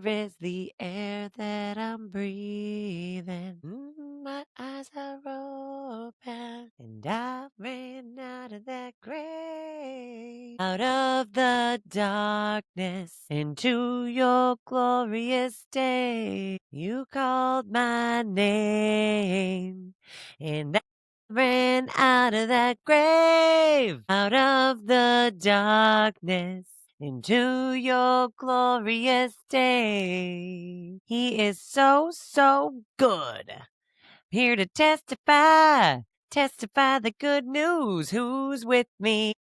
is the air that I'm breathing. My eyes are open, and I ran out of that grave. Out of the darkness into your glorious day. You called my name, and I ran out of that grave. Out of the darkness into your glorious day. He is so, so good. Here to testify the good news. Who's with me?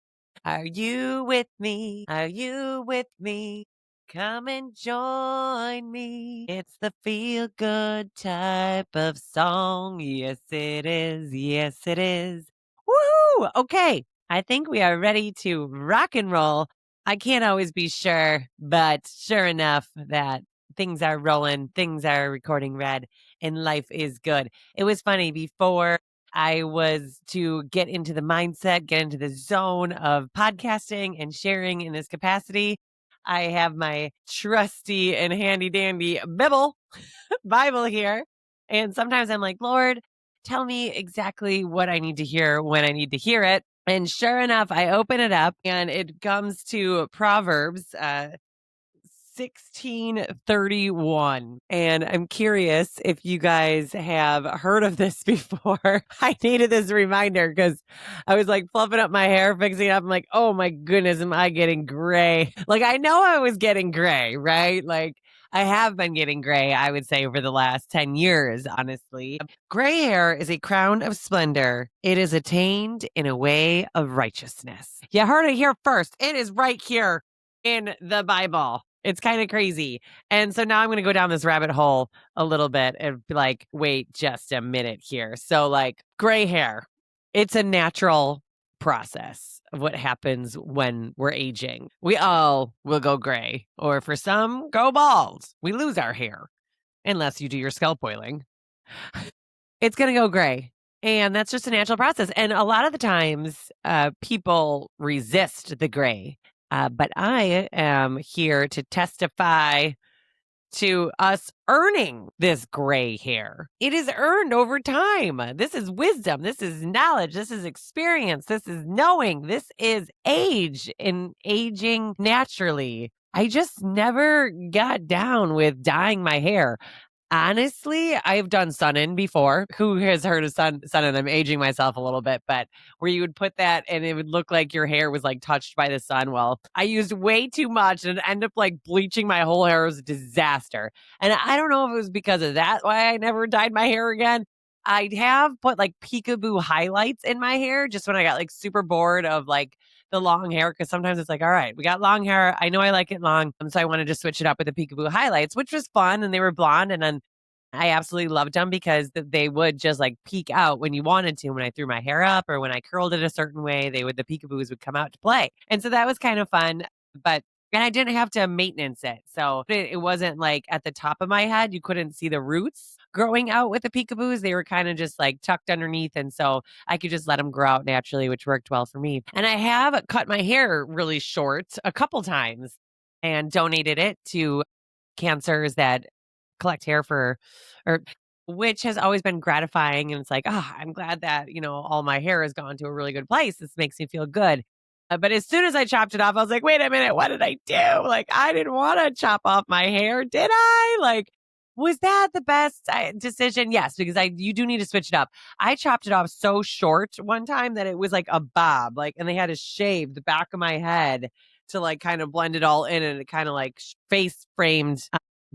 Are you with me? Are you with me? Come and join me. It's the feel good type of song. Yes, it is. Yes, it is. Woohoo! Okay, I think we are ready to rock and roll. I can't always be sure, but sure enough that things are rolling, things are recording red, and life is good. It was funny before I was to get into the mindset, get into the zone of podcasting and sharing in this capacity. I have my trusty and handy dandy Bible here. And sometimes I'm like, Lord, tell me exactly what I need to hear when I need to hear it. And sure enough, I open it up and it comes to Proverbs 1631. And I'm curious if you guys have heard of this before. I needed this reminder because I was like fluffing up my hair, fixing it up. I'm like, oh my goodness, am I getting gray? Like, I know I was getting gray, right? Like, I have been getting gray, I would say, over the last 10 years, honestly. Gray hair is a crown of splendor. It is attained in a way of righteousness. You heard it here first. It is right here in the Bible. It's kind of crazy. And so now I'm going to go down this rabbit hole a little bit and be like, wait just a minute here. So, like, gray hair, it's a natural process of what happens when we're aging. We all will go gray, or for some, go bald. We lose our hair, unless you do your scalp oiling. It's going to go gray. And that's just a natural process. And a lot of the times, people resist the gray. But I am here to testify to us earning this gray hair. It is earned over time. This is wisdom. This is knowledge. This is experience. This is knowing. This is age and aging naturally. I just never got down with dyeing my hair. Honestly, I've done sun-in before. Who has heard of sun-in? I'm aging myself a little bit, but where you would put that and it would look like your hair was like touched by the sun. Well, I used way too much and it ended up like bleaching my whole hair. It was a disaster. And I don't know if it was because of that why I never dyed my hair again. I have put like peekaboo highlights in my hair just when I got like super bored of like the long hair, because sometimes it's like, all right, we got long hair. I know I like it long. So I wanted to switch it up with the peekaboo highlights, which was fun. And they were blonde. And then I absolutely loved them because they would just like peek out when you wanted to. When I threw my hair up or when I curled it a certain way, the peekaboos would come out to play. And so that was kind of fun. And I didn't have to maintenance it. So it wasn't like at the top of my head. You couldn't see the roots growing out with the peekaboos. They were kind of just like tucked underneath. And so I could just let them grow out naturally, which worked well for me. And I have cut my hair really short a couple times and donated it to cancers that collect hair which has always been gratifying. And it's like, I'm glad that, all my hair has gone to a really good place. This makes me feel good. But as soon as I chopped it off, I was like, wait a minute, what did I do? Like, I didn't want to chop off my hair, did I? Like, was that the best decision? Yes, because you do need to switch it up. I chopped it off so short one time that it was like a bob, and they had to shave the back of my head to like kind of blend it all in, and it kind of like face framed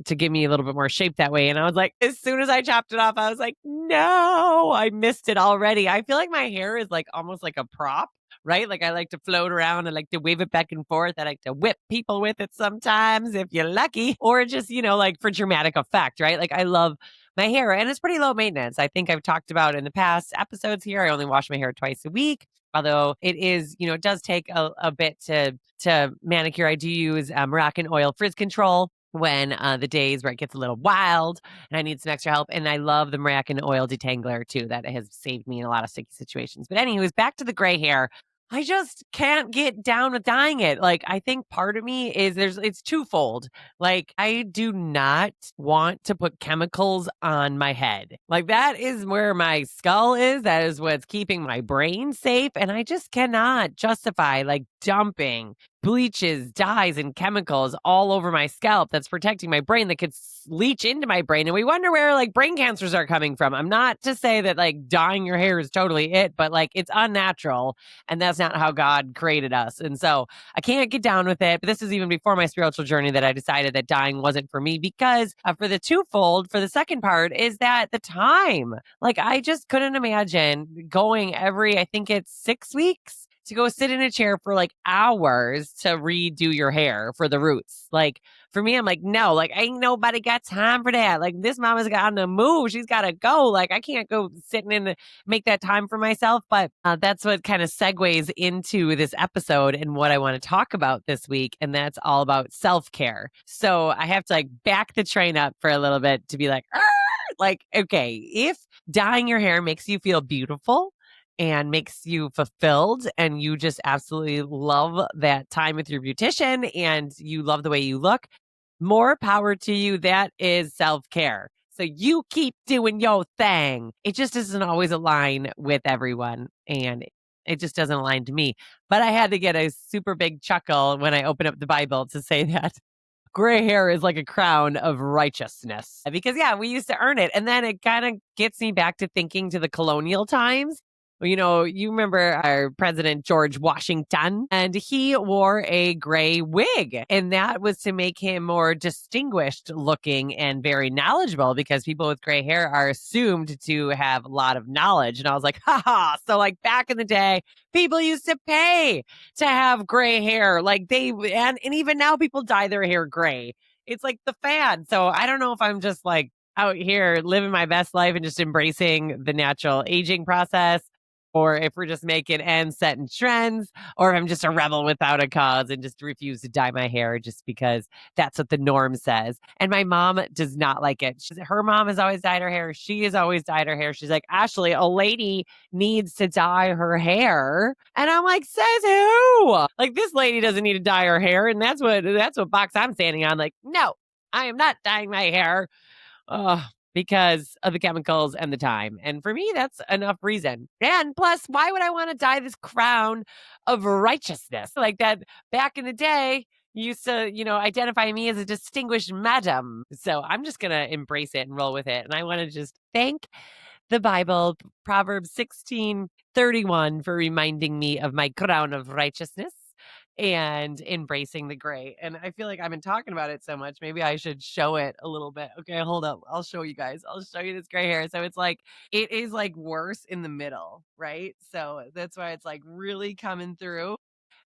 to give me a little bit more shape that way. And I was like, as soon as I chopped it off, I was like, no, I missed it already. I feel like my hair is like almost like a prop, right? Like I like to float around. I like to wave it back and forth. I like to whip people with it sometimes if you're lucky, or just, like for dramatic effect, right? Like I love my hair and it's pretty low maintenance. I think I've talked about in the past episodes here. I only wash my hair twice a week. Although it is, it does take a bit to manicure. I do use Moroccan oil frizz control when the days where it gets a little wild and I need some extra help. And I love the Moroccan oil detangler too. That has saved me in a lot of sticky situations. But anyways, back to the gray hair. I just can't get down with dyeing it. Like, I think part of me is it's twofold. Like, I do not want to put chemicals on my head. Like, that is where my skull is. That is what's keeping my brain safe. And I just cannot justify like dumping bleaches, dyes, and chemicals all over my scalp that's protecting my brain that could leach into my brain. And we wonder where like brain cancers are coming from. I'm not to say that like dyeing your hair is totally it, but like it's unnatural. And that's not how God created us. And so I can't get down with it. But this is even before my spiritual journey that I decided that dyeing wasn't for me because for the twofold, for the second part, is that the time. Like, I just couldn't imagine going every, I think it's 6 weeks to go sit in a chair for like hours to redo your hair for the roots. Like, for me, I'm like, no, like, ain't nobody got time for that. Like, this mama's got on the move. She's got to go. Like, I can't go sitting in the, make that time for myself. But that's what kind of segues into this episode and what I want to talk about this week. And that's all about self-care. So I have to like back the train up for a little bit to be like, like, okay, if dyeing your hair makes you feel beautiful and makes you fulfilled and you just absolutely love that time with your beautician and you love the way you look, more power to you. That is self-care. So you keep doing your thing. It just doesn't always align with everyone and it just doesn't align to me. But I had to get a super big chuckle when I opened up the Bible to say that gray hair is like a crown of righteousness because yeah, we used to earn it. And then it kind of gets me back to thinking to the colonial times. You know, you remember our President George Washington, and he wore a gray wig, and that was to make him more distinguished looking and very knowledgeable because people with gray hair are assumed to have a lot of knowledge. And I was like, haha. So like back in the day, people used to pay to have gray hair. Like and even now people dye their hair gray. It's like the fad. So I don't know if I'm just like out here living my best life and just embracing the natural aging process, or if we're just making ends set in trends, or if I'm just a rebel without a cause and just refuse to dye my hair just because that's what the norm says. And my mom does not like it. Her mom has always dyed her hair. She has always dyed her hair. She's like, Ashley, a lady needs to dye her hair. And I'm like, says who? Like, this lady doesn't need to dye her hair. And that's what box I'm standing on. Like, no, I am not dyeing my hair. Because of the chemicals and the time. And for me, that's enough reason. And plus, why would I want to dye this crown of righteousness? Like that back in the day, used to, identify me as a distinguished madam. So I'm just going to embrace it and roll with it. And I want to just thank the Bible, Proverbs 16:31, for reminding me of my crown of righteousness and embracing the gray. And I feel like I've been talking about it so much. Maybe I should show it a little bit. Okay, hold up. I'll show you guys. I'll show you this gray hair. So it's like, it is like worse in the middle, right? So that's why it's like really coming through.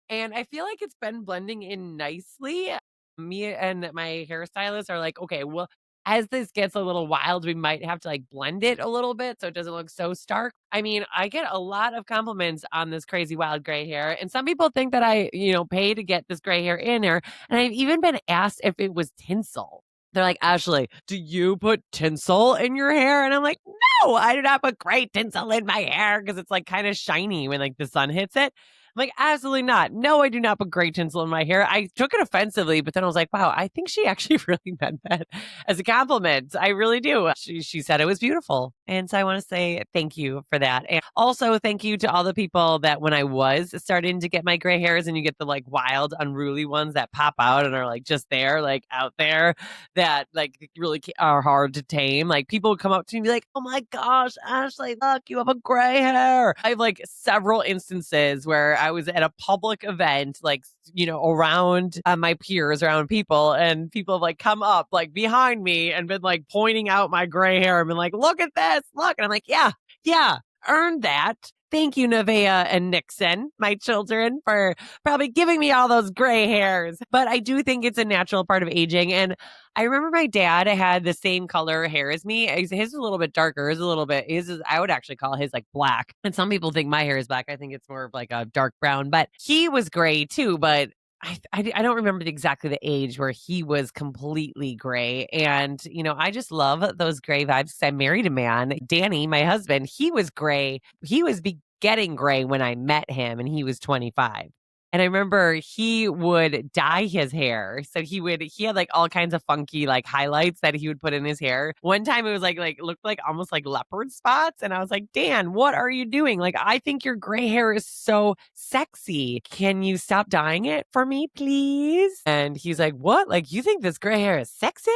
And I feel like it's been blending in nicely. Me and my hairstylist are like, okay, well, as this gets a little wild, we might have to like blend it a little bit so it doesn't look so stark. I mean, I get a lot of compliments on this crazy wild gray hair. And some people think that I, pay to get this gray hair in there. And I've even been asked if it was tinsel. They're like, Ashley, do you put tinsel in your hair? And I'm like, no, I do not put gray tinsel in my hair because it's like kind of shiny when like the sun hits it. I'm like, absolutely not. No, I do not put gray tinsel in my hair. I took it offensively, but then I was like, wow, I think she actually really meant that as a compliment. I really do. She said it was beautiful. And so I want to say thank you for that. And also thank you to all the people that when I was starting to get my gray hairs and you get the like wild, unruly ones that pop out and are like just there, like out there, that like really are hard to tame. Like people would come up to me and be like, oh my gosh, Ashley, look, you have a gray hair. I have like several instances where I was at a public event, like, around my peers, around people, and people have like come up like behind me and been like pointing out my gray hair and been like, look at this, look. And I'm like, yeah, earned that. Thank you, Nevaeh and Nixon, my children, for probably giving me all those gray hairs. But I do think it's a natural part of aging. And I remember my dad had the same color hair as me. His is a little bit darker. I would actually call his like black. And some people think my hair is black. I think it's more of like a dark brown. But he was gray too. But I don't remember exactly the age where he was completely gray. And, I just love those gray vibes. I married a man, Danny, my husband. He was gray. He was getting gray when I met him, and he was 25. And I remember he would dye his hair. So he had like all kinds of funky like highlights that he would put in his hair. One time it was like looked like almost like leopard spots. And I was like, Dan, what are you doing? Like, I think your gray hair is so sexy. Can you stop dyeing it for me, please? And he's like, what? Like, you think this gray hair is sexy?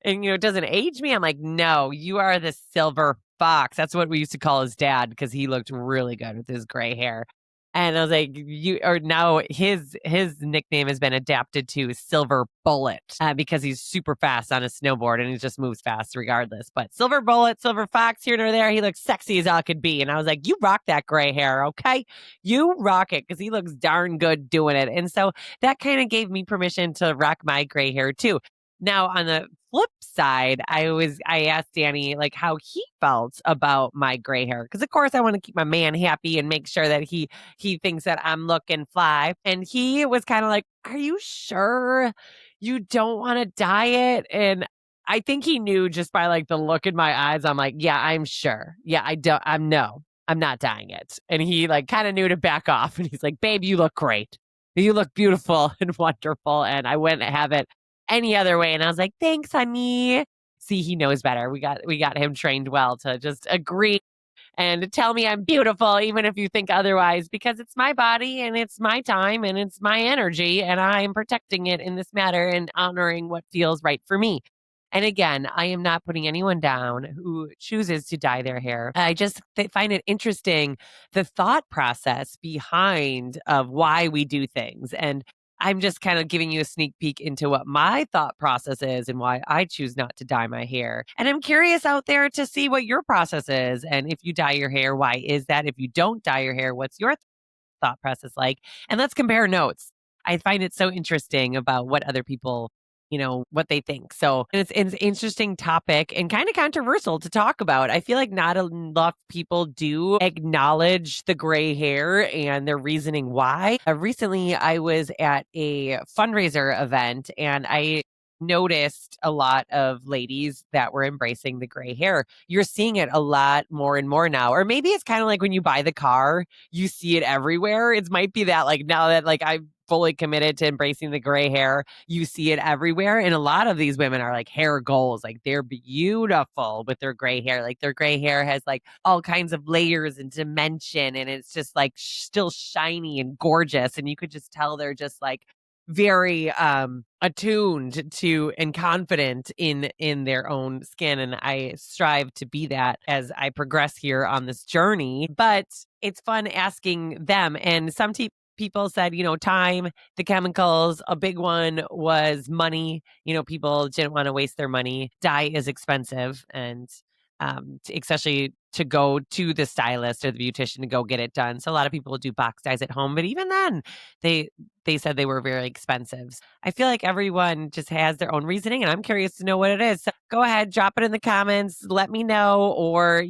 And, it doesn't age me. I'm like, no, you are the silver fox. That's what we used to call his dad because he looked really good with his gray hair. And I was like, now his nickname has been adapted to Silver Bullet because he's super fast on a snowboard and he just moves fast regardless. But Silver Bullet, Silver Fox, here or there, he looks sexy as all could be. And I was like, you rock that gray hair, okay? You rock it because he looks darn good doing it. And so that kind of gave me permission to rock my gray hair too. Now, on the flip side, I asked Danny like how he felt about my gray hair because of course I want to keep my man happy and make sure that he thinks that I'm looking fly. And he was kind of like, "Are you sure you don't want to dye it?" And I think he knew just by like the look in my eyes. I'm like, "Yeah, I'm sure. Yeah, I'm not dyeing it." And he like kind of knew to back off. And he's like, "Babe, you look great. You look beautiful and wonderful." And I wouldn't have it any other way. And I was like, thanks, honey. See, he knows better. We got him trained well to just agree and to tell me I'm beautiful, even if you think otherwise, because it's my body and it's my time and it's my energy. And I'm protecting it in this matter and honoring what feels right for me. And again, I am not putting anyone down who chooses to dye their hair. I just find it interesting, the thought process behind of why we do things. And I'm just kind of giving you a sneak peek into what my thought process is and why I choose not to dye my hair. And I'm curious out there to see what your process is. And if you dye your hair, why is that? If you don't dye your hair, what's your thought process like? And let's compare notes. I find it so interesting about what other people, what they think. So it's an interesting topic and kind of controversial to talk about. I feel like not enough people do acknowledge the gray hair and their reasoning why. Recently, I was at a fundraiser event and I noticed a lot of ladies that were embracing the gray hair. You're seeing it a lot more and more now. Or maybe it's kind of like when you buy the car, you see it everywhere. It might be that like now that like I've fully committed to embracing the gray hair, you see it everywhere. And a lot of these women are like hair goals. Like they're beautiful with their gray hair. Like their gray hair has like all kinds of layers and dimension. And it's just like still shiny and gorgeous. And you could just tell they're just like very attuned to and confident in their own skin. And I strive to be that as I progress here on this journey. But it's fun asking them. And some people said, time, the chemicals. A big one was money. People didn't want to waste their money. Dye is expensive. And especially to go to the stylist or the beautician to go get it done. So a lot of people do box dyes at home, but even then they said they were very expensive. I feel like everyone just has their own reasoning and I'm curious to know what it is. So go ahead, drop it in the comments, let me know, or,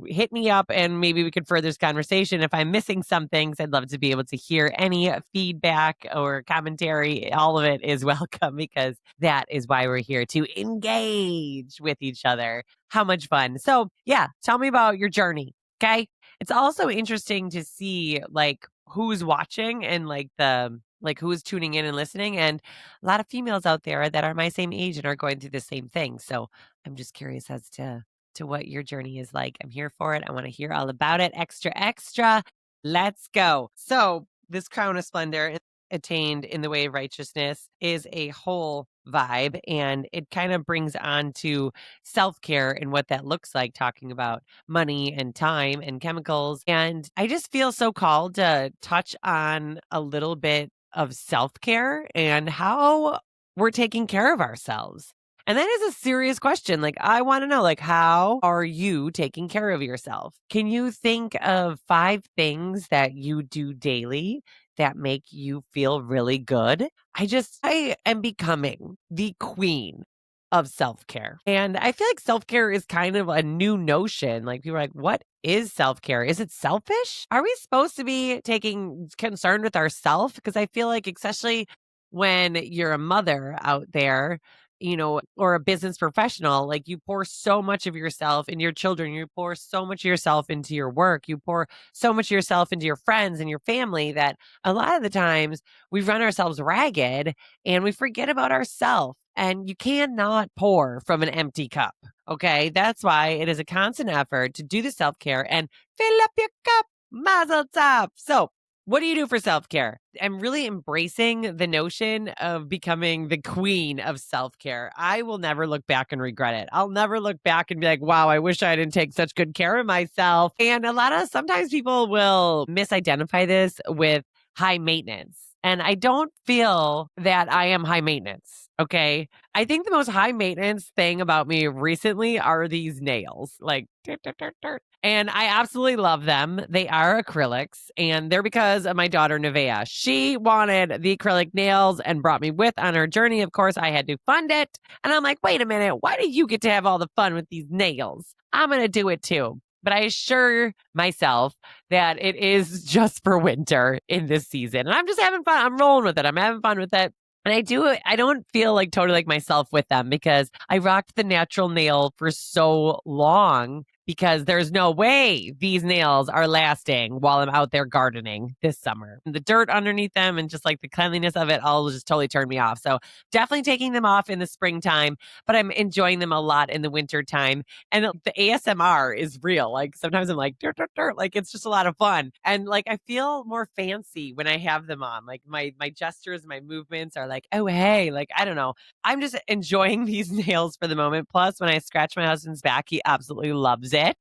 hit me up and maybe we could further this conversation. If I'm missing some things, I'd love to be able to hear any feedback or commentary. All of it is welcome because that is why we're here, to engage with each other. How much fun. So yeah, tell me about your journey. Okay. It's also interesting to see like who's watching and who's tuning in and listening. And a lot of females out there that are my same age and are going through the same thing. So I'm just curious as to what your journey is like. I'm here for it. I want to hear all about it. Extra. Let's go. So this crown of splendor attained in the way of righteousness is a whole vibe, and it kind of brings on to self-care and what that looks like, talking about money and time and chemicals. And I just feel so called to touch on a little bit of self-care and how we're taking care of ourselves. And that is a serious question. Like, I want to know, like, how are you taking care of yourself? Can you think of 5 things that you do daily that make you feel really good? I am becoming the queen of self-care. And I feel like self-care is kind of a new notion. Like people are like, what is self-care? Is it selfish? Are we supposed to be taking concern with ourselves? Because I feel like especially when you're a mother out there, or a business professional, like you pour so much of yourself in your children, you pour so much of yourself into your work, you pour so much of yourself into your friends and your family that a lot of the times we run ourselves ragged and we forget about ourselves. And you cannot pour from an empty cup. Okay. That's why it is a constant effort to do the self care and fill up your cup. Mazel tov. So, what do you do for self care? I'm really embracing the notion of becoming the queen of self care. I will never look back and regret it. I'll never look back and be like, wow, I wish I didn't take such good care of myself. And sometimes people will misidentify this with high maintenance. And I don't feel that I am high maintenance. Okay. I think the most high maintenance thing about me recently are these nails. Like, and I absolutely love them. They are acrylics, and they're because of my daughter, Nevaeh. She wanted the acrylic nails and brought me with on her journey. Of course, I had to fund it. And I'm like, wait a minute, why do you get to have all the fun with these nails? I'm going to do it too. But I assure myself that it is just for winter in this season. And I'm just having fun. I'm rolling with it. I'm having fun with it. And I don't feel like totally like myself with them because I rocked the natural nail for so long because there's no way these nails are lasting while I'm out there gardening this summer. And the dirt underneath them and just like the cleanliness of it all just totally turned me off. So definitely taking them off in the springtime, but I'm enjoying them a lot in the winter time. And the ASMR is real. Like sometimes I'm like, dirt, dirt, dirt. Like it's just a lot of fun. And like I feel more fancy when I have them on. Like my gestures, my movements are like, oh, hey, like, I don't know. I'm just enjoying these nails for the moment. Plus, when I scratch my husband's back, he absolutely loves it.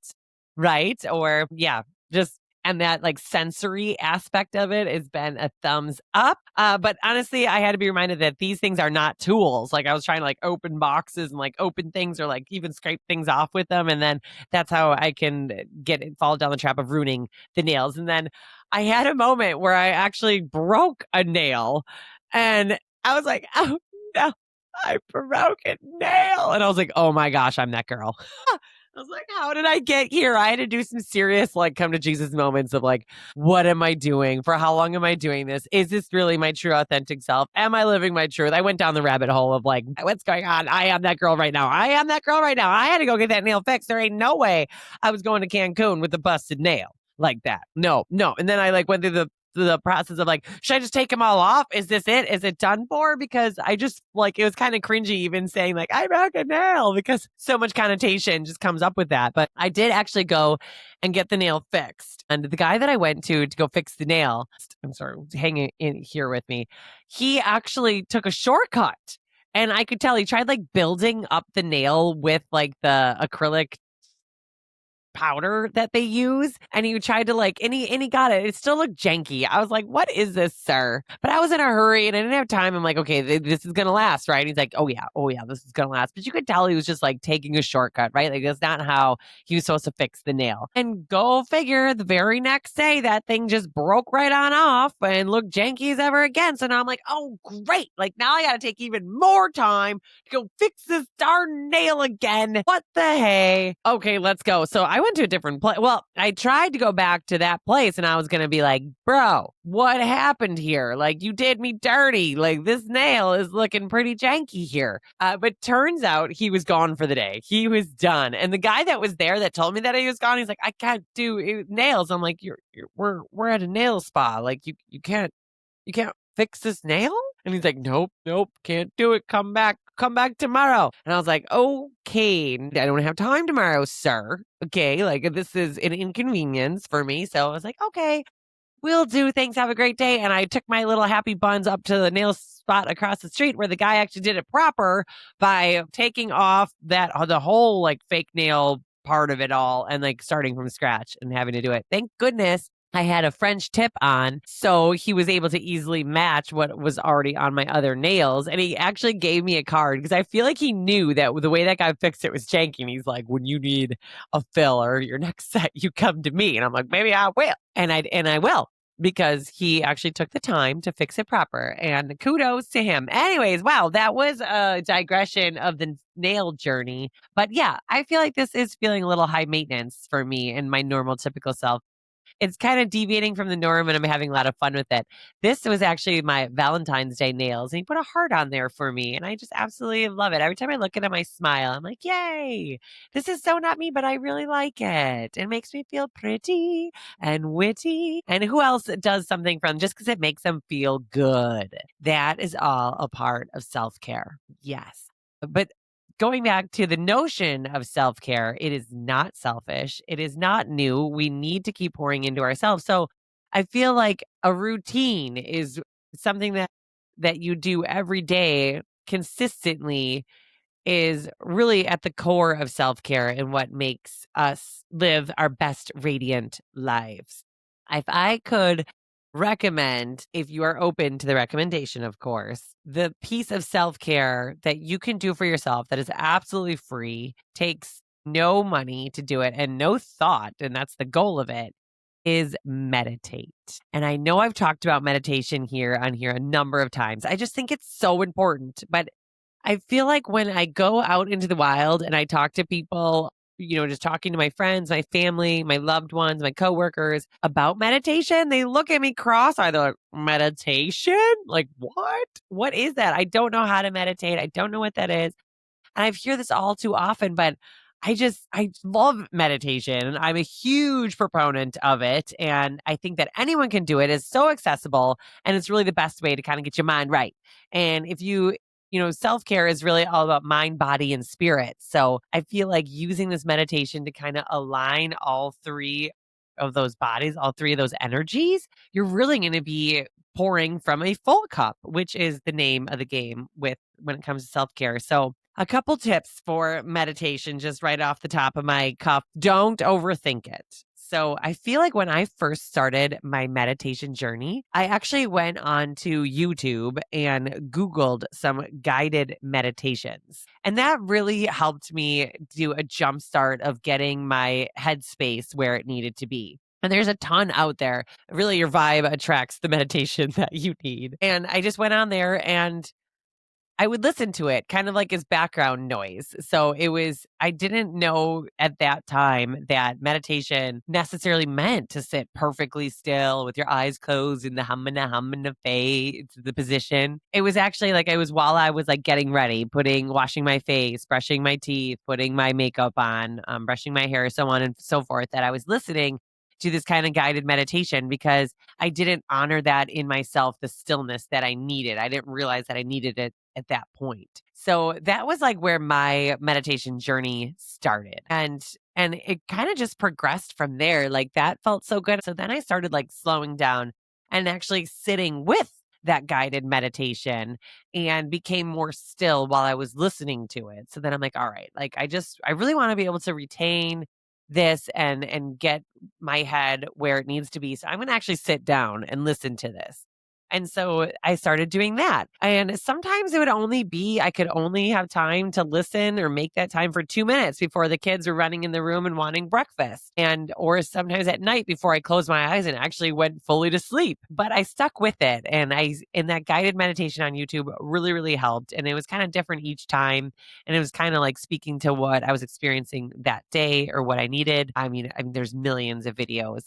Right. Or, yeah, just. And that like sensory aspect of it has been a thumbs up. But honestly, I had to be reminded that these things are not tools. Like I was trying to like open boxes and like open things or like even scrape things off with them. And then that's how I can fall down the trap of ruining the nails. And then I had a moment where I actually broke a nail and I was like, oh no, I broke a nail. And I was like, oh my gosh, I'm that girl. I was like, how did I get here? I had to do some serious, like, come to Jesus moments of like, what am I doing? For how long am I doing this? Is this really my true, authentic self? Am I living my truth? I went down the rabbit hole of like, what's going on? I am that girl right now. I am that girl right now. I had to go get that nail fixed. There ain't no way I was going to Cancun with a busted nail like that. No. And then I like went through the process of like, should I just take them all off? Is this it? Is it done for? Because I just like, it was kind of cringy even saying like, I broke a nail because so much connotation just comes up with that. But I did actually go and get the nail fixed. And the guy that I went to go fix the nail, I'm sorry, hanging in here with me, he actually took a shortcut. And I could tell he tried like building up the nail with like the acrylic powder that they use, and he tried to like and he got it. It still looked janky. I was like, what is this, sir? But I was in a hurry and I didn't have time. I'm like, okay, this is gonna last, right? And he's like, oh yeah, this is gonna last. But you could tell he was just like taking a shortcut, right? Like that's not how he was supposed to fix the nail. And go figure, the very next day that thing just broke right on off and looked janky as ever again. So now I'm like, oh great, like now I gotta take even more time to go fix this darn nail again. What the hey? Okay, let's go. So I went to a different place. Well, I tried to go back to that place and I was going to be like, bro, what happened here? Like you did me dirty. Like this nail is looking pretty janky here. But turns out he was gone for the day. He was done. And the guy that was there that told me that he was gone, he's like, I can't do nails. I'm like, we're at a nail spa. Like you can't fix this nail? And he's like, nope, can't do it. Come back tomorrow. And I was like, okay, I don't have time tomorrow, sir. Okay, like this is an inconvenience for me. So I was like, okay, will do. Thanks. Have a great day. And I took my little happy buns up to the nail spot across the street where the guy actually did it proper by taking off the whole like fake nail part of it all and like starting from scratch and having to do it. Thank goodness I had a French tip on, so he was able to easily match what was already on my other nails. And he actually gave me a card because I feel like he knew that the way that guy fixed it was janky. And he's like, when you need a fill or your next set, you come to me. And I'm like, maybe I will. And I will. Because he actually took the time to fix it proper. And kudos to him. Anyways, wow, that was a digression of the nail journey. But yeah, I feel like this is feeling a little high maintenance for me and my normal typical self. it's kind of deviating from the norm and I'm having a lot of fun with it. This was actually my Valentine's Day nails and he put a heart on there for me and I just absolutely love it. Every time I look at him, I smile. I'm like, yay, this is so not me, but I really like it. It makes me feel pretty and witty. And who else does something from just because it makes them feel good? That is all a part of self-care. Yes. But going back to the notion of self-care, it is not selfish. It is not new. We need to keep pouring into ourselves. So I feel like a routine is something that you do every day consistently is really at the core of self-care and what makes us live our best radiant lives. If I could recommend, if you are open to the recommendation, of course, the piece of self-care that you can do for yourself that is absolutely free, takes no money to do it and no thought, and that's the goal of it, is meditate. And I know I've talked about meditation here a number of times. I just think it's so important, but I feel like when I go out into the wild and I talk to people, just talking to my friends, my family, my loved ones, my coworkers about meditation, they look at me cross-eyed. They're like, meditation? Like, what? What is that? I don't know how to meditate. I don't know what that is. And I hear this all too often, but I love meditation and I'm a huge proponent of it. And I think that anyone can do it. It's so accessible and it's really the best way to kind of get your mind right. And if self-care is really all about mind, body, and spirit. So I feel like using this meditation to kind of align all three of those bodies, all three of those energies, you're really going to be pouring from a full cup, which is the name of the game when it comes to self-care. So a couple tips for meditation, just right off the top of my cuff. Don't overthink it. So I feel like when I first started my meditation journey, I actually went on to YouTube and Googled some guided meditations. And that really helped me do a jump start of getting my headspace where it needed to be. And there's a ton out there. Really, your vibe attracts the meditation that you need. And I just went on there and I would listen to it kind of like as background noise. So I didn't know at that time that meditation necessarily meant to sit perfectly still with your eyes closed in the humana face, the position. It was actually like while I was like getting ready, washing my face, brushing my teeth, putting my makeup on, brushing my hair, so on and so forth, that I was listening to this kind of guided meditation because I didn't honor that in myself, the stillness that I needed. I didn't realize that I needed it at that point. So that was like where my meditation journey started. And it kind of just progressed from there. Like that felt so good. So then I started like slowing down and actually sitting with that guided meditation and became more still while I was listening to it. So then I'm like, all right, like I really want to be able to retain this and get my head where it needs to be. So I'm going to actually sit down and listen to this. And so I started doing that. And sometimes it would only be, I could only have time to listen or make that time for 2 minutes before the kids were running in the room and wanting breakfast. Or sometimes at night before I closed my eyes and actually went fully to sleep. But I stuck with it. And that guided meditation on YouTube really, really helped. And it was kind of different each time. And it was kind of like speaking to what I was experiencing that day or what I needed. I mean, there's millions of videos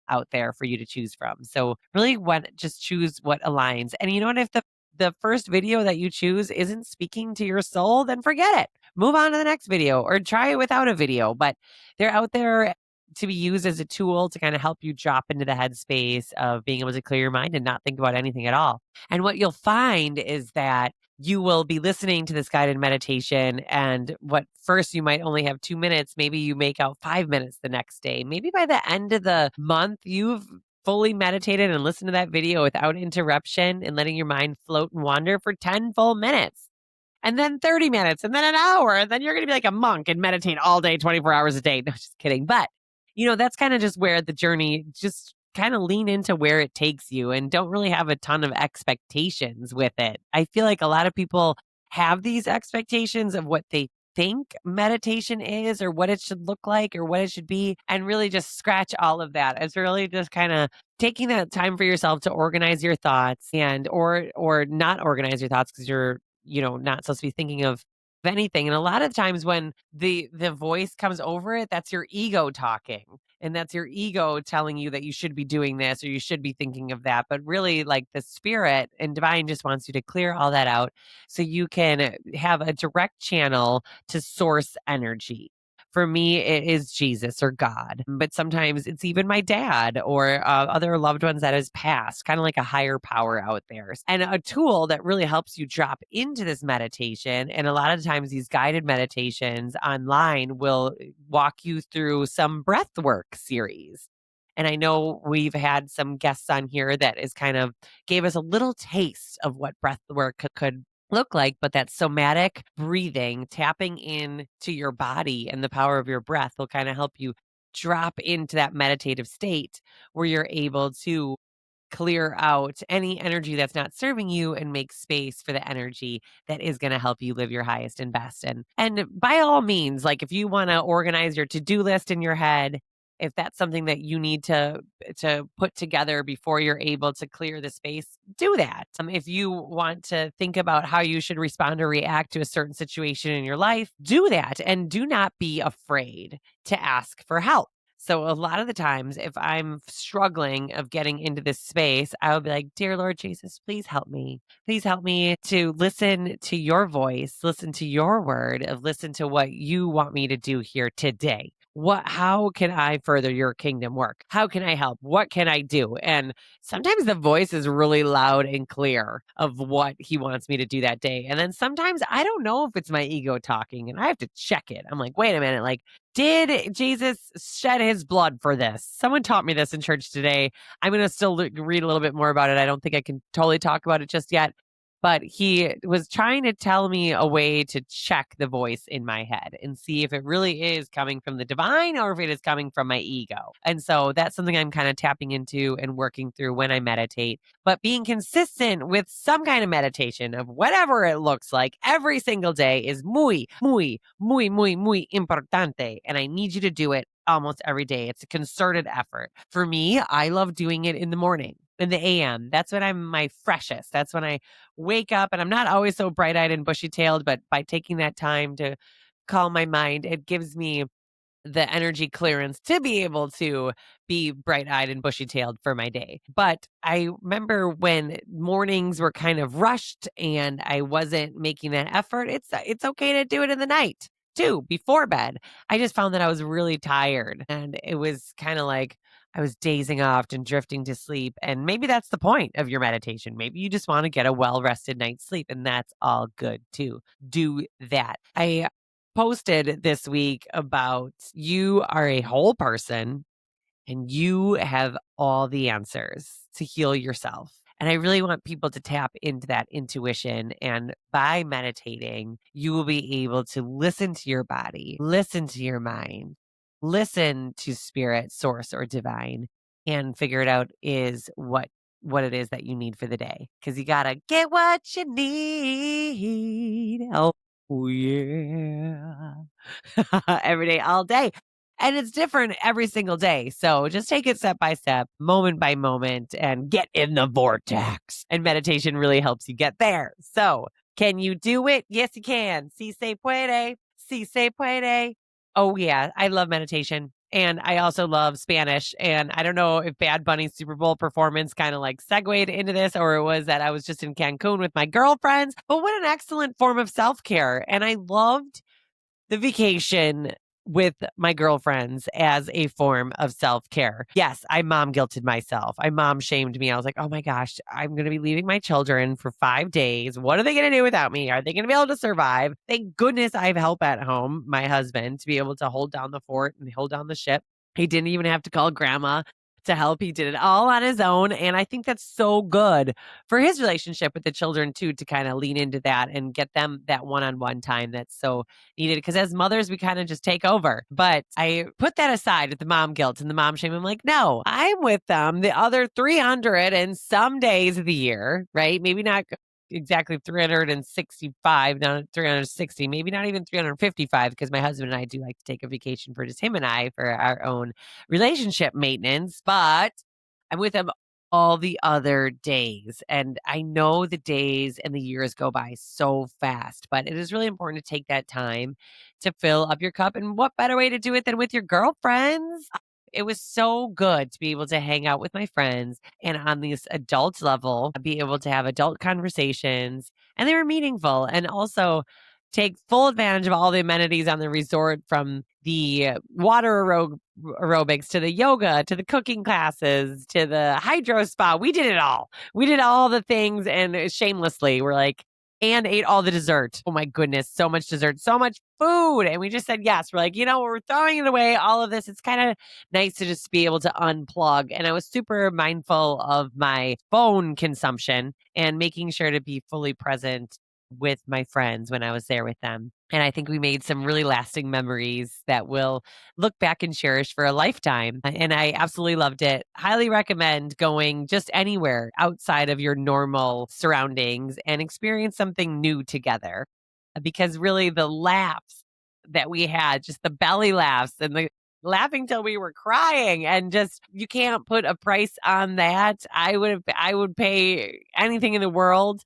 out there for you to choose from. So really just choose what aligns. And you know what? If the first video that you choose isn't speaking to your soul, then forget it. Move on to the next video or try it without a video. But they're out there to be used as a tool to kind of help you drop into the headspace of being able to clear your mind and not think about anything at all. And what you'll find is that you will be listening to this guided meditation, and what first you might only have 2 minutes, maybe you make out 5 minutes the next day. Maybe by the end of the month, you've fully meditated and listened to that video without interruption and letting your mind float and wander for 10 full minutes. And then 30 minutes, and then an hour, and then you're going to be like a monk and meditate all day, 24 hours a day. No, just kidding. But, that's kind of just where the journey, just kind of lean into where it takes you and don't really have a ton of expectations with it. I feel like a lot of people have these expectations of what they think meditation is or what it should look like or what it should be, and really just scratch all of that. It's really just kind of taking that time for yourself to organize your thoughts or not organize your thoughts because you're not supposed to be thinking of anything. And a lot of times when the voice comes over it, that's your ego talking. And that's your ego telling you that you should be doing this or you should be thinking of that. But really, like the spirit and divine just wants you to clear all that out so you can have a direct channel to source energy. For me, it is Jesus or God, but sometimes it's even my dad or other loved ones that has passed, kind of like a higher power out there. And a tool that really helps you drop into this meditation. And a lot of times, these guided meditations online will walk you through some breath work series. And I know we've had some guests on here that is kind of gave us a little taste of what breath work could look like, but that somatic breathing, tapping in to your body and the power of your breath will kind of help you drop into that meditative state where you're able to clear out any energy that's not serving you and make space for the energy that is going to help you live your highest and best. And by all means, like if you want to organize your to-do list in your head, if that's something that you need to put together before you're able to clear the space, do that. If you want to think about how you should respond or react to a certain situation in your life, do that. And do not be afraid to ask for help. So a lot of the times, if I'm struggling of getting into this space, I will be like, dear Lord Jesus, please help me. Please help me to listen to your voice, listen to your word, listen to what you want me to do here today. How can I further your kingdom work? How can I help? What can I do? And sometimes the voice is really loud and clear of what he wants me to do that day. And then sometimes I don't know if it's my ego talking and I have to check it. I'm like, wait a minute, like, did Jesus shed his blood for this? Someone taught me this in church today. I'm going to still read a little bit more about it. I don't think I can totally talk about it just yet. But he was trying to tell me a way to check the voice in my head and see if it really is coming from the divine or if it is coming from my ego. And so that's something I'm kind of tapping into and working through when I meditate. But being consistent with some kind of meditation of whatever it looks like every single day is muy, muy, muy, muy, muy importante. And I need you to do it almost every day. It's a concerted effort. For me, I love doing it in the morning, in the AM. That's when I'm my freshest. That's when I wake up, and I'm not always so bright-eyed and bushy-tailed, but by taking that time to calm my mind, it gives me the energy clearance to be able to be bright-eyed and bushy-tailed for my day. But I remember when mornings were kind of rushed and I wasn't making that effort, it's okay to do it in the night too, before bed. I just found that I was really tired and it was kind of like I was dazing off and drifting to sleep. And maybe that's the point of your meditation. Maybe you just want to get a well-rested night's sleep, and that's all good too. Do that. I posted this week about you are a whole person and you have all the answers to heal yourself. And I really want people to tap into that intuition. And by meditating, you will be able to listen to your body, listen to your mind, listen to spirit, source, or divine, and figure it out is what it is that you need for the day. Because you got to get what you need. Oh, yeah. Every day, all day. And it's different every single day. So just take it step by step, moment by moment, and get in the vortex. And meditation really helps you get there. So can you do it? Yes, you can. Si se puede. Si se puede. Oh, yeah. I love meditation. And I also love Spanish. And I don't know if Bad Bunny's Super Bowl performance kind of like segued into this, or it was that I was just in Cancun with my girlfriends. But what an excellent form of self-care. And I loved the vacation with my girlfriends as a form of self-care. Yes, I mom guilted myself. I mom shamed me. I was like, oh my gosh, I'm going to be leaving my children for 5 days. What are they going to do without me? Are they going to be able to survive? Thank goodness I have help at home, my husband, to be able to hold down the fort and hold down the ship. He didn't even have to call grandma to help. He did it all on his own. And I think that's so good for his relationship with the children too, to kind of lean into that and get them that one-on-one time that's so needed. Because as mothers, we kind of just take over. But I put that aside with the mom guilt and the mom shame. I'm like, no, I'm with them the other 300 and some days of the year, right? Maybe not exactly 365, not 360, maybe not even 355, because my husband and I do like to take a vacation for just him and I for our own relationship maintenance, but I'm with him all the other days. And I know the days and the years go by so fast, but it is really important to take that time to fill up your cup. And what better way to do it than with your girlfriends? It was so good to be able to hang out with my friends and on this adult level, be able to have adult conversations, and they were meaningful, and also take full advantage of all the amenities on the resort, from the water aerobics to the yoga to the cooking classes to the hydro spa. We did it all. We did all the things, and shamelessly, we're like, and ate all the dessert. Oh my goodness, so much dessert, so much food. And we just said yes. We're like, we're throwing it away, all of this. It's kind of nice to just be able to unplug. And I was super mindful of my phone consumption and making sure to be fully present with my friends when I was there with them. And I think we made some really lasting memories that we'll look back and cherish for a lifetime. And I absolutely loved it. Highly recommend going just anywhere outside of your normal surroundings and experience something new together. Because really, the laughs that we had, just the belly laughs and the laughing till we were crying, and just, you can't put a price on that. I would pay anything in the world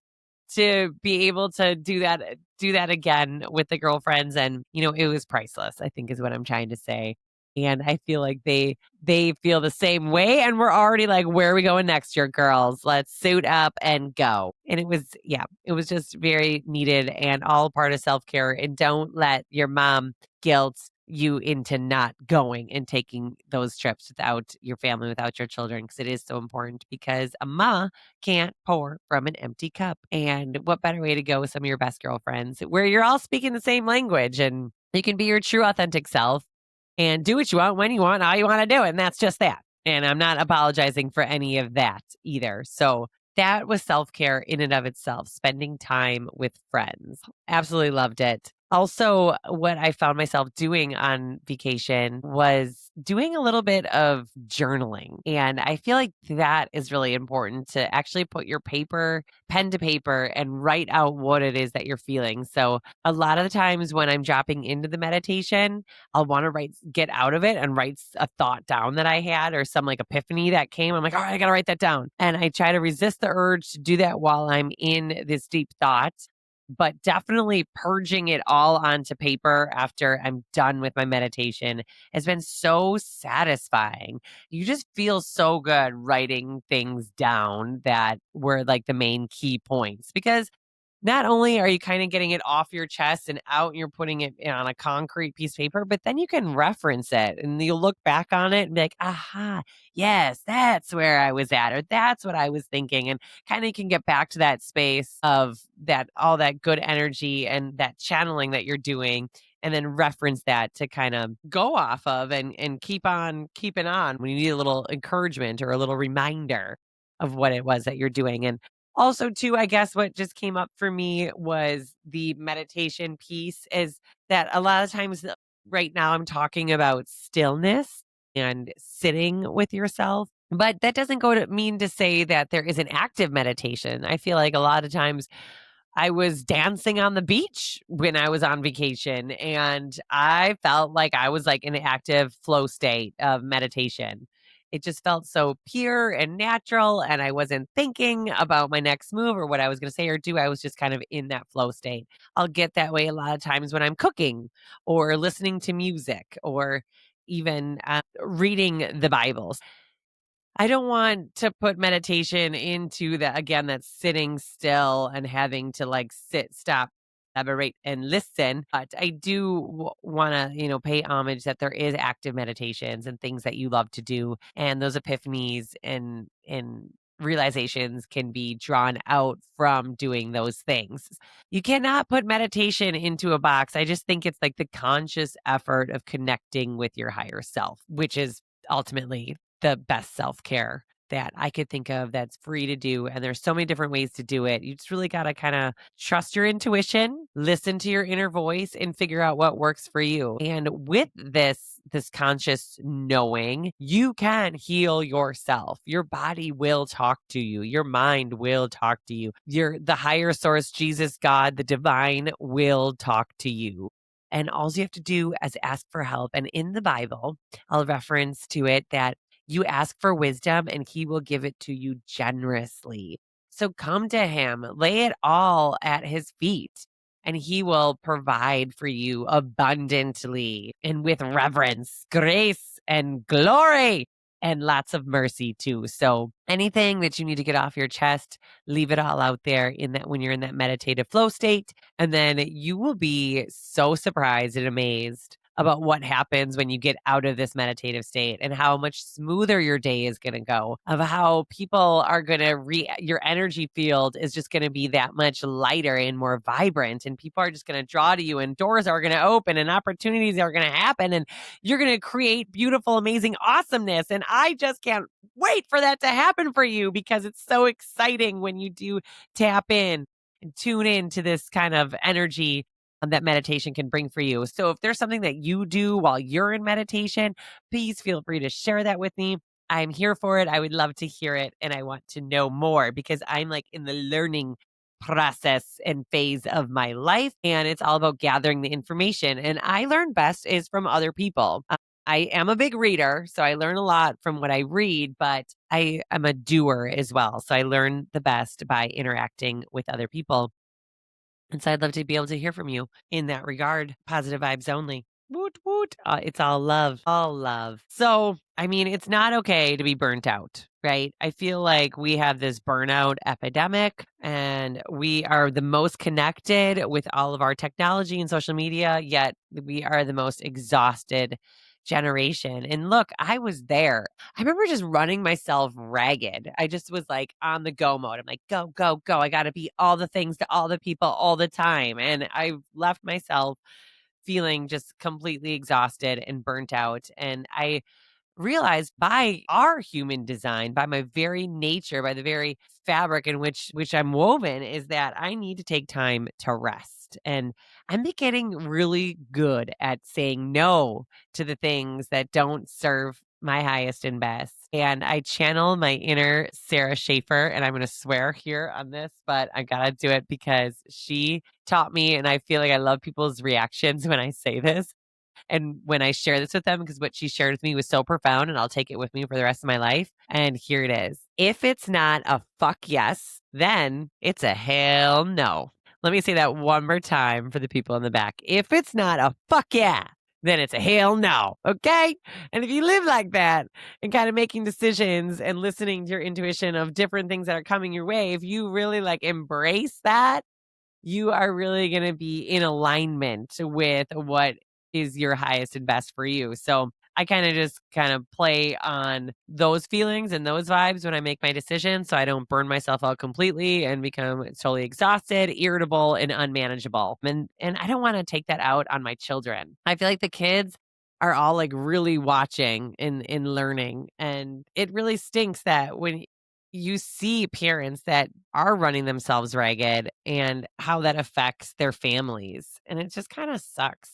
to be able to do that again with the girlfriends. And it was priceless, I think, is what I'm trying to say. And I feel like they feel the same way, and we're already like, where are we going next year, girls? Let's suit up and go. And it was just very needed and all part of self-care. And don't let your mom guilt you into not going and taking those trips without your family, without your children, because it is so important, because a ma can't pour from an empty cup. And what better way to go with some of your best girlfriends where you're all speaking the same language and you can be your true authentic self and do what you want, when you want, how you want to do it. And that's just that. And I'm not apologizing for any of that either. So that was self-care in and of itself, spending time with friends. Absolutely loved it. Also, what I found myself doing on vacation was doing a little bit of journaling. And I feel like that is really important, to actually put your pen to paper and write out what it is that you're feeling. So a lot of the times when I'm dropping into the meditation, I'll want to get out of it and write a thought down that I had, or some like epiphany that came. I'm like, all right, I got to write that down. And I try to resist the urge to do that while I'm in this deep thought. But definitely purging it all onto paper after I'm done with my meditation has been so satisfying. You just feel so good writing things down that were like the main key points, because not only are you kind of getting it off your chest and out, and you're putting it on a concrete piece of paper, but then you can reference it and you'll look back on it and be like, aha, yes, that's where I was at, or that's what I was thinking. And kind of can get back to that space of all that good energy and that channeling that you're doing, and then reference that to kind of go off of and keep on keeping on when you need a little encouragement or a little reminder of what it was that you're doing. And also, too, I guess what just came up for me was the meditation piece, is that a lot of times right now I'm talking about stillness and sitting with yourself. But that doesn't mean to say that there isn't active meditation. I feel like a lot of times I was dancing on the beach when I was on vacation, and I felt like I was like in an active flow state of meditation. It just felt so pure and natural, and I wasn't thinking about my next move or what I was going to say or do. I was just kind of in that flow state. I'll get that way a lot of times when I'm cooking or listening to music, or even reading the Bible. I don't want to put meditation into that, again, that's sitting still and having to like sit, stop, elaborate, and listen. But I do want to, pay homage that there is active meditations and things that you love to do. And those epiphanies and realizations can be drawn out from doing those things. You cannot put meditation into a box. I just think it's like the conscious effort of connecting with your higher self, which is ultimately the best self-care that I could think of that's free to do. And there's so many different ways to do it. You just really got to kind of trust your intuition, listen to your inner voice, and figure out what works for you. And with this conscious knowing, you can heal yourself. Your body will talk to you. Your mind will talk to you. The higher source, Jesus, God, the divine, will talk to you. And all you have to do is ask for help. And in the Bible, I'll reference to it that you ask for wisdom and he will give it to you generously. So come to him, lay it all at his feet, and he will provide for you abundantly and with reverence, grace, and glory and lots of mercy too. So anything that you need to get off your chest, leave it all out there in that when you're in that meditative flow state. And then you will be so surprised and amazed about what happens when you get out of this meditative state and how much smoother your day is going to go, of how people are going to your energy field is just going to be that much lighter and more vibrant, and people are just going to draw to you, and doors are going to open and opportunities are going to happen, and you're going to create beautiful, amazing awesomeness. And I just can't wait for that to happen for you, because it's so exciting when you do tap in and tune in to this kind of energy that meditation can bring for you. So if there's something that you do while you're in meditation, please feel free to share that with me. I'm here for it. I would love to hear it, and I want to know more, because I'm like in the learning process and phase of my life, and it's all about gathering the information. And I learn best is from other people. I am a big reader, so I learn a lot from what I read, but I am a doer as well. So I learn the best by interacting with other people. And so I'd love to be able to hear from you in that regard. Positive vibes only. Woot, woot. It's all love, all love. So, I mean, it's not okay to be burnt out, right? I feel like we have this burnout epidemic, and we are the most connected with all of our technology and social media, yet we are the most exhausted generation. And look, I was there. I remember just running myself ragged. I just was like on the go mode. I'm like, go, go, go. I got to be all the things to all the people all the time. And I left myself feeling just completely exhausted and burnt out. And I realized, by our human design, by my very nature, by the very fabric in which I'm woven, is that I need to take time to rest. And I'm getting really good at saying no to the things that don't serve my highest and best. And I channel my inner Sarah Schaefer, and I'm going to swear here on this, but I got to do it because she taught me, and I feel like I love people's reactions when I say this and when I share this with them, because what she shared with me was so profound, and I'll take it with me for the rest of my life. And here it is. If it's not a fuck yes, then it's a hell no. Let me say that one more time for the people in the back. If it's not a fuck yeah, then it's a hell no. Okay. And if you live like that and kind of making decisions and listening to your intuition of different things that are coming your way, if you really like embrace that, you are really going to be in alignment with what is your highest and best for you. So I just play on those feelings and those vibes when I make my decisions, so I don't burn myself out completely and become totally exhausted, irritable, and unmanageable. And I don't want to take that out on my children. I feel like the kids are all like really watching and learning. And it really stinks that when you see parents that are running themselves ragged and how that affects their families. And it just kind of sucks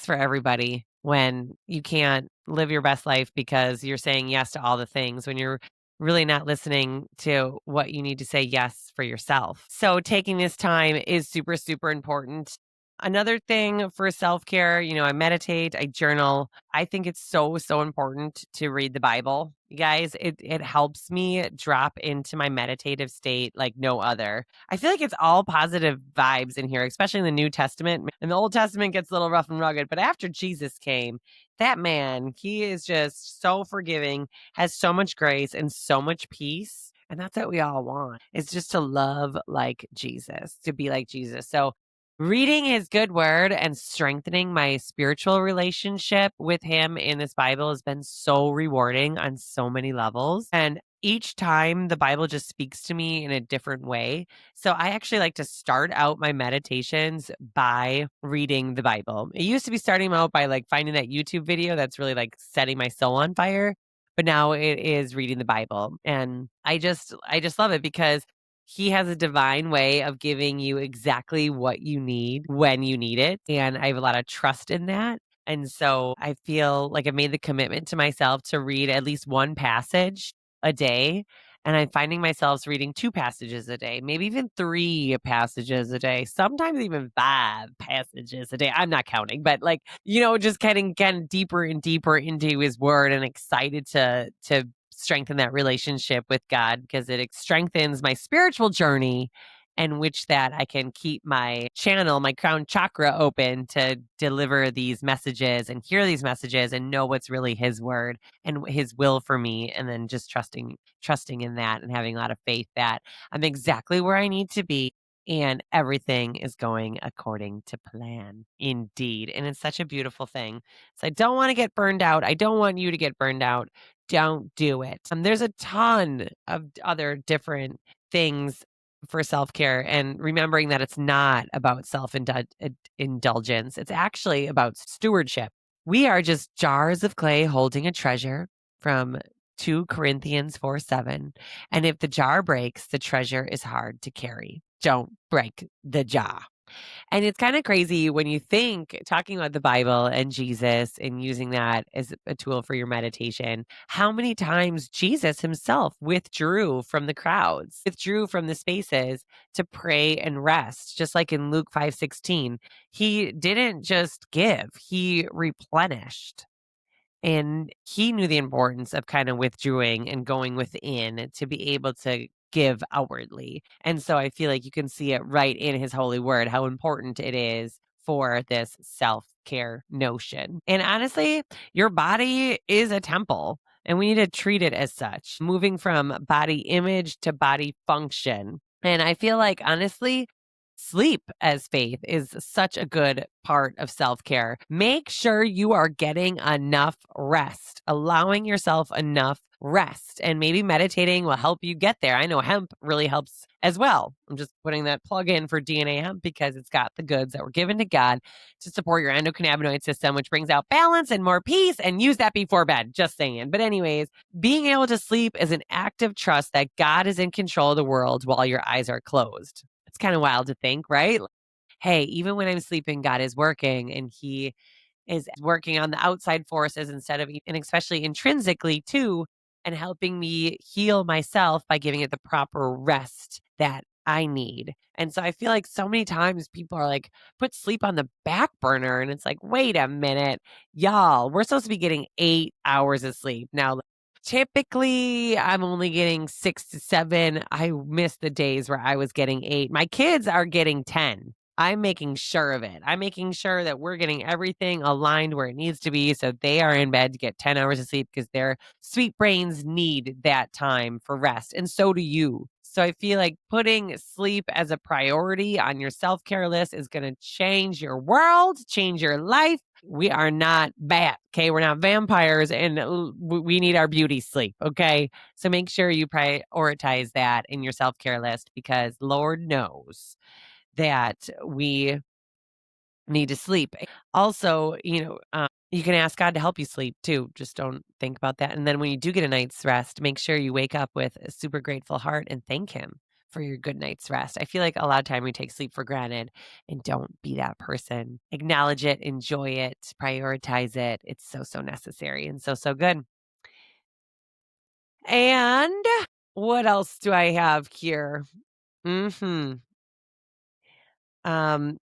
for everybody when you can't live your best life because you're saying yes to all the things when you're really not listening to what you need to say yes for yourself. So taking this time is super, super important. Another thing for self-care, I meditate, I journal. I think it's so, so important to read the Bible. You guys, it helps me drop into my meditative state like no other. I feel like it's all positive vibes in here, especially in the New Testament. And the Old Testament gets a little rough and rugged, but after Jesus came, that man, he is just so forgiving, has so much grace and so much peace. And that's what we all want. It's just to love like Jesus, to be like Jesus. So reading his good word and strengthening my spiritual relationship with him in this Bible has been so rewarding on so many levels. And each time the Bible just speaks to me in a different way. So I actually like to start out my meditations by reading the Bible. It used to be starting out by like finding that YouTube video that's really like setting my soul on fire. But now it is reading the Bible. And I just love it because he has a divine way of giving you exactly what you need when you need it. And I have a lot of trust in that. And so I feel like I've made the commitment to myself to read at least one passage a day. And I'm finding myself reading 2 passages a day, maybe even 3 passages a day, sometimes even 5 passages a day. I'm not counting, but just getting deeper and deeper into his word and excited to strengthen that relationship with God because it strengthens my spiritual journey and which that I can keep my channel, my crown chakra open to deliver these messages and hear these messages and know what's really his word and his will for me. And then just trusting in that and having a lot of faith that I'm exactly where I need to be and everything is going according to plan. Indeed. And it's such a beautiful thing. So I don't want to get burned out. I don't want you to get burned out. Don't do it. There's a ton of other different things for self-care and remembering that it's not about self-indulgence. It's actually about stewardship. We are just jars of clay holding a treasure from 2 Corinthians 4:7. And if the jar breaks, the treasure is hard to carry. Don't break the jar. And it's kind of crazy when you think talking about the Bible and Jesus and using that as a tool for your meditation, how many times Jesus himself withdrew from the crowds, withdrew from the spaces to pray and rest, just like in Luke 5:16. He didn't just give, he replenished. And he knew the importance of kind of withdrawing and going within to be able to give outwardly. And so I feel like you can see it right in his holy word, how important it is for this self care notion. And honestly, your body is a temple. And we need to treat it as such, moving from body image to body function. And I feel like, honestly, sleep as faith is such a good part of self-care. Make sure you are getting enough rest, allowing yourself enough rest, and maybe meditating will help you get there. I know hemp really helps as well. I'm just putting that plug in for DNA hemp because it's got the goods that were given to God to support your endocannabinoid system, which brings out balance and more peace, and use that before bed. Just saying. But anyways, being able to sleep is an act of trust that God is in control of the world while your eyes are closed. It's kind of wild to think, right? Hey, even when I'm sleeping, God is working and he is working on the outside forces instead of, and especially intrinsically too, and helping me heal myself by giving it the proper rest that I need. And so I feel like so many times people are like, put sleep on the back burner. And it's like, wait a minute, y'all, we're supposed to be getting 8 hours of sleep. Now, typically, I'm only getting 6 to 7. I miss the days where I was getting 8. My kids are getting 10. I'm making sure of it. I'm making sure that we're getting everything aligned where it needs to be so they are in bed to get 10 hours of sleep because their sweet brains need that time for rest. And so do you. So I feel like putting sleep as a priority on your self-care list is going to change your world, change your life. We are not bad, okay? We're not vampires and we need our beauty sleep, okay? So make sure you prioritize that in your self-care list because Lord knows that we need to sleep. Also, you can ask God to help you sleep too. Just don't think about that. And then when you do get a night's rest, make sure you wake up with a super grateful heart and thank him for your good night's rest. I feel like a lot of time we take sleep for granted and don't be that person. Acknowledge it, enjoy it, prioritize it. It's so, so necessary and so, so good. And what else do I have here?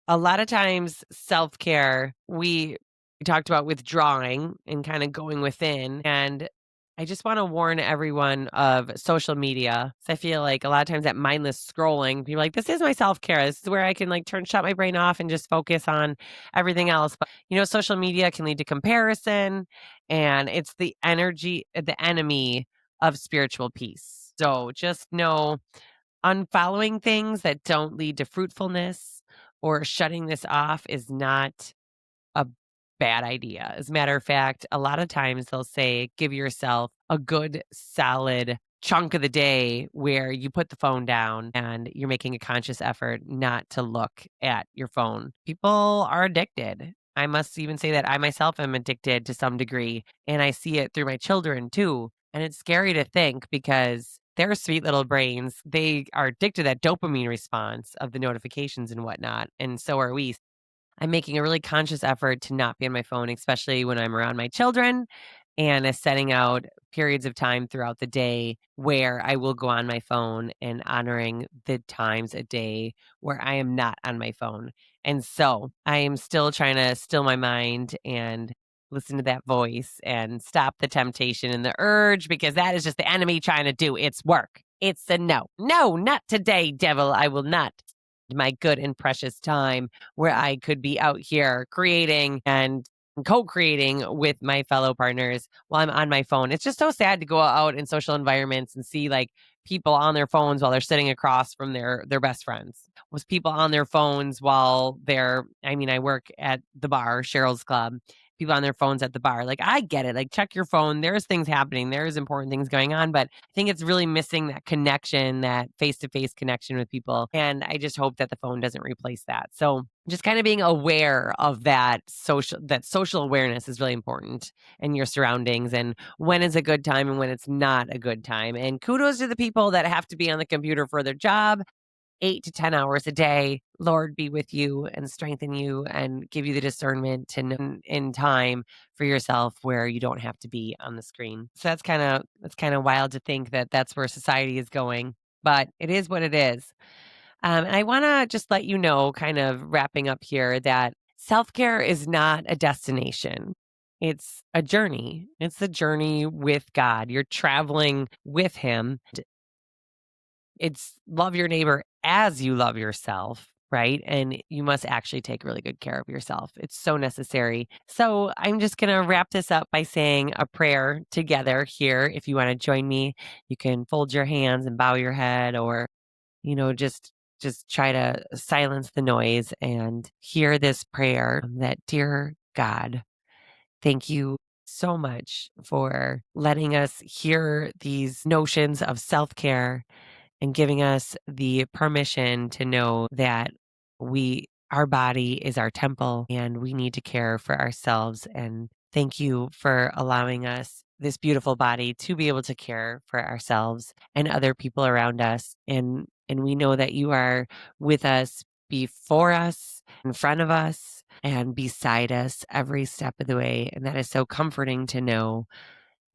A lot of times self-care, we talked about withdrawing and kind of going within. And I just want to warn everyone of social media. So I feel like a lot of times that mindless scrolling, people are like, this is my self-care. This is where I can like shut my brain off and just focus on everything else. But social media can lead to comparison and it's the enemy of spiritual peace. So just know unfollowing things that don't lead to fruitfulness or shutting this off is not a bad idea. As a matter of fact, a lot of times they'll say, give yourself a good solid chunk of the day where you put the phone down and you're making a conscious effort not to look at your phone. People are addicted. I must even say that I myself am addicted to some degree, and I see it through my children too. And it's scary to think because their sweet little brains, they are addicted to that dopamine response of the notifications and whatnot. And so are we. I'm making a really conscious effort to not be on my phone, especially when I'm around my children, and setting out periods of time throughout the day where I will go on my phone and honoring the times a day where I am not on my phone. And so I am still trying to still my mind and listen to that voice and stop the temptation and the urge because that is just the enemy trying to do its work. It's a no. No, not today, devil. I will not. My good and precious time where I could be out here creating and co-creating with my fellow partners while I'm on my phone. It's just so sad to go out in social environments and see like people on their phones while they're sitting across from their best friends. Was people on their phones while they're I mean, I work at the bar, Cheryl's Club. People on their phones at the bar. Like, I get it. Like, check your phone. There's things happening. There's important things going on. But I think it's really missing that connection, that face to face connection with people. And I just hope that the phone doesn't replace that. So just kind of being aware of that social awareness is really important in your surroundings and when is a good time and when it's not a good time. And kudos to the people that have to be on the computer for their job 8 to 10 hours a day. Lord be with you and strengthen you and give you the discernment to know in time for yourself where you don't have to be on the screen. So that's kind of wild to think that that's where society is going, but it is what it is. And I want to just let you know, kind of wrapping up here, that self-care is not a destination. It's a journey. It's a journey with God. You're traveling with him. It's love your neighbor as you love yourself, right? And you must actually take really good care of yourself. It's so necessary. So I'm just going to wrap this up by saying a prayer together here. If you want to join me, you can fold your hands and bow your head, or, just try to silence the noise and hear this prayer that, dear God, thank you so much for letting us hear these notions of self-care and giving us the permission to know that our body is our temple and we need to care for ourselves. And thank you for allowing us this beautiful body to be able to care for ourselves and other people around us. And we know that you are with us, before us, in front of us, and beside us every step of the way. And that is so comforting to know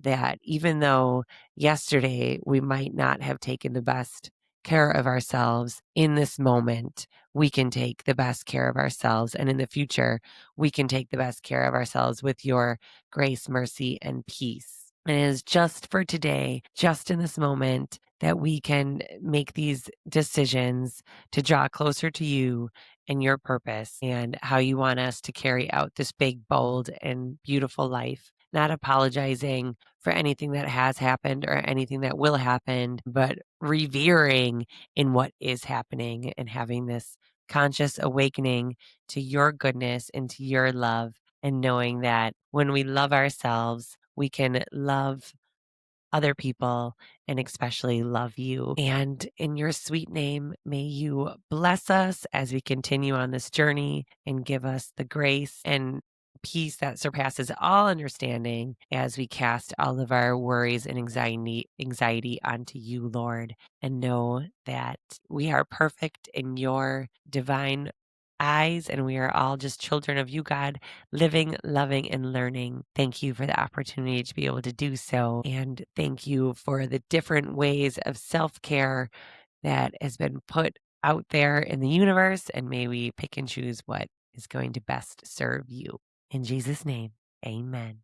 that even though yesterday we might not have taken the best care of ourselves, in this moment, we can take the best care of ourselves. And in the future, we can take the best care of ourselves with your grace, mercy, and peace. And it is just for today, just in this moment, that we can make these decisions to draw closer to you and your purpose and how you want us to carry out this big, bold, and beautiful life. Not apologizing for anything that has happened or anything that will happen, but revering in what is happening and having this conscious awakening to your goodness and to your love, and knowing that when we love ourselves, we can love other people and especially love you. And in your sweet name, may you bless us as we continue on this journey and give us the grace and peace that surpasses all understanding as we cast all of our worries and anxiety onto you, Lord, and know that we are perfect in your divine eyes and we are all just children of you, God, living, loving, and learning. Thank you for the opportunity to be able to do so. And thank you for the different ways of self-care that has been put out there in the universe. And may we pick and choose what is going to best serve you. In Jesus' name, amen.